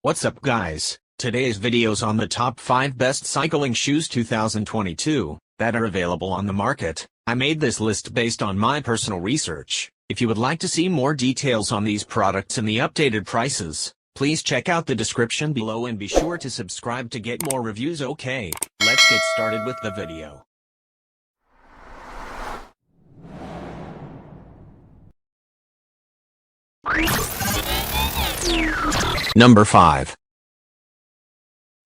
What's up guys, today's video's on the top 5 best cycling shoes 2022 that are available on the market. I made this list based on my personal research. If you would like to see more details on these products and the updated prices, please check out the description below and be sure to subscribe to get more reviews. Okay, let's get started with the video. Number 5.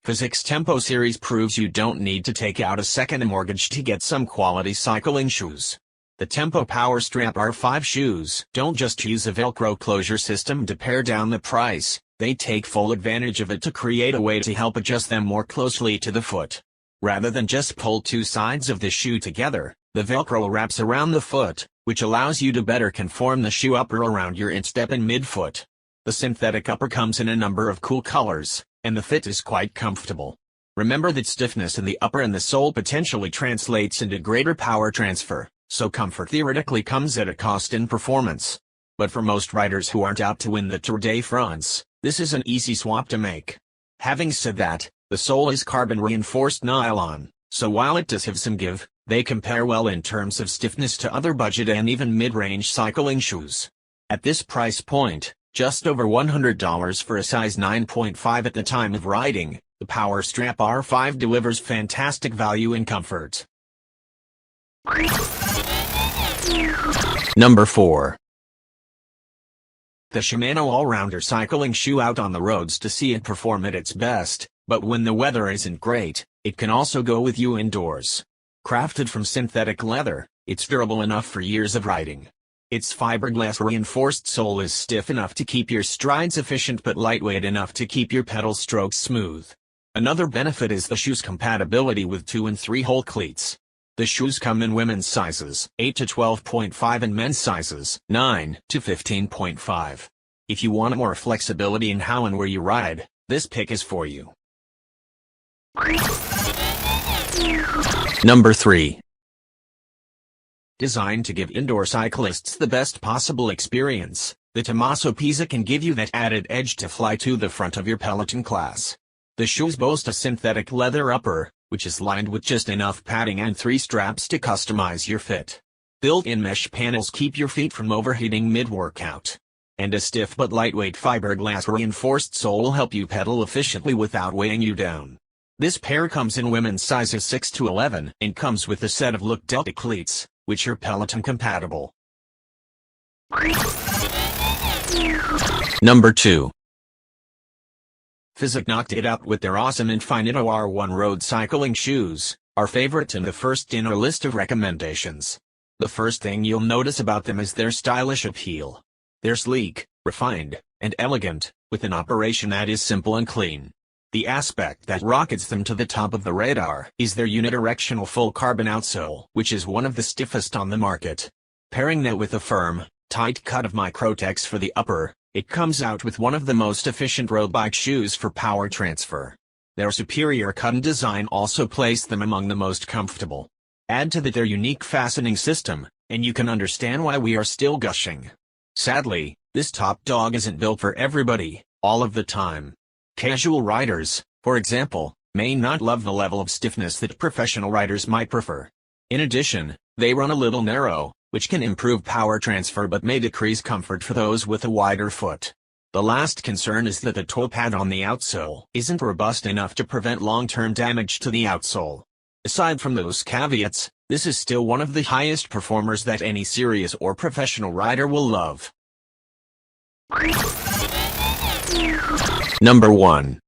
Physique's Tempo series proves you don't need to take out a second mortgage to get some quality cycling shoes. The Tempo Power Strap R5 shoes don't just use a Velcro closure system to pare down the price, they take full advantage of it to create a way to help adjust them more closely to the foot. Rather than just pull two sides of the shoe together, the Velcro wraps around the foot, which allows you to better conform the shoe upper around your instep and midfoot. The synthetic upper comes in a number of cool colors, and the fit is quite comfortable. Remember that stiffness in the upper and the sole potentially translates into greater power transfer, so comfort theoretically comes at a cost in performance. But for most riders who aren't out to win the Tour de France, this is an easy swap to make. Having said that, the sole is carbon-reinforced nylon, so while it does have some give, they compare well in terms of stiffness to other budget and even mid-range cycling shoes. At this price point, just over $100 for a size 9.5 at the time of riding, the Power Strap R5 delivers fantastic value and comfort. Number 4. The Shimano All-Rounder cycling shoe out on the roads to see it perform at its best, but when the weather isn't great, it can also go with you indoors. Crafted from synthetic leather, it's durable enough for years of riding. Its fiberglass-reinforced sole is stiff enough to keep your strides efficient but lightweight enough to keep your pedal strokes smooth. Another benefit is the shoe's compatibility with 2- and 3-hole cleats. The shoes come in women's sizes 8 to 12.5 and men's sizes 9 to 15.5. If you want more flexibility in how and where you ride, this pick is for you. Number 3. Designed to give indoor cyclists the best possible experience, the Tommaso Pista can give you that added edge to fly to the front of your peloton class. The shoes boast a synthetic leather upper, which is lined with just enough padding and 3 straps to customize your fit. Built-in mesh panels keep your feet from overheating mid-workout. And a stiff but lightweight fiberglass-reinforced sole will help you pedal efficiently without weighing you down. This pair comes in women's sizes 6 to 11 and comes with a set of Look Delta cleats, which are Peloton compatible. Number 2. Physique knocked it out with their awesome Physiquefinito R1 road cycling shoes, our favorite and the first in our list of recommendations. The first thing you'll notice about them is their stylish appeal. They're sleek, refined, and elegant, with an operation that is simple and clean. The aspect that rockets them to the top of the radar is their unidirectional full carbon outsole, which is one of the stiffest on the market. Pairing that with a firm, tight cut of Microtex for the upper, it comes out with one of the most efficient road bike shoes for power transfer. Their superior cut and design also place them among the most comfortable. Add to that their unique fastening system, and you can understand why we are still gushing. Sadly, this top dog isn't built for everybody, all of the time. Casual riders, for example, may not love the level of stiffness that professional riders might prefer. In addition, they run a little narrow, which can improve power transfer but may decrease comfort for those with a wider foot. The last concern is that the toe pad on the outsole isn't robust enough to prevent long-term damage to the outsole. Aside from those caveats, this is still one of the highest performers that any serious or professional rider will love. Number 1.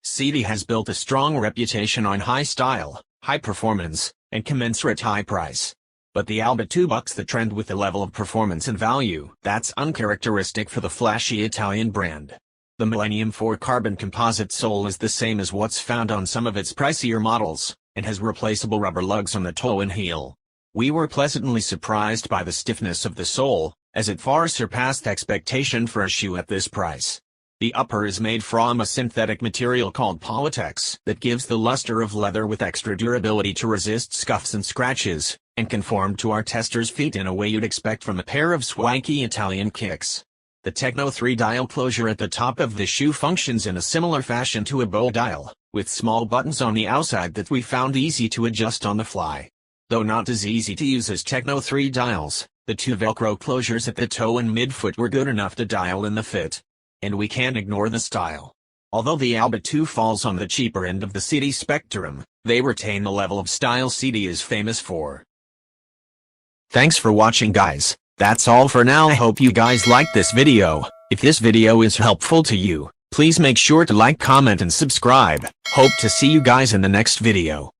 CD has built a strong reputation on high style, high performance, and commensurate high price. But the Alba 2 bucks the trend with a level of performance and value that's uncharacteristic for the flashy Italian brand. The Millennium 4 carbon composite sole is the same as what's found on some of its pricier models, and has replaceable rubber lugs on the toe and heel. We were pleasantly surprised by the stiffness of the sole, as it far surpassed expectation for a shoe at this price. The upper is made from a synthetic material called Polytex that gives the luster of leather with extra durability to resist scuffs and scratches, and conform to our testers' feet in a way you'd expect from a pair of swanky Italian kicks. The Techno 3 dial closure at the top of the shoe functions in a similar fashion to a bow dial, with small buttons on the outside that we found easy to adjust on the fly. Though not as easy to use as Techno 3 dials, the two Velcro closures at the toe and midfoot were good enough to dial in the fit. And we can't ignore the style. Although the Alba 2 falls on the cheaper end of the CD spectrum, they retain the level of style CD is famous for. Thanks for watching, guys. That's all for now. I hope you guys liked this video. If this video is helpful to you, please make sure to like, comment and subscribe. Hope to see you guys in the next video.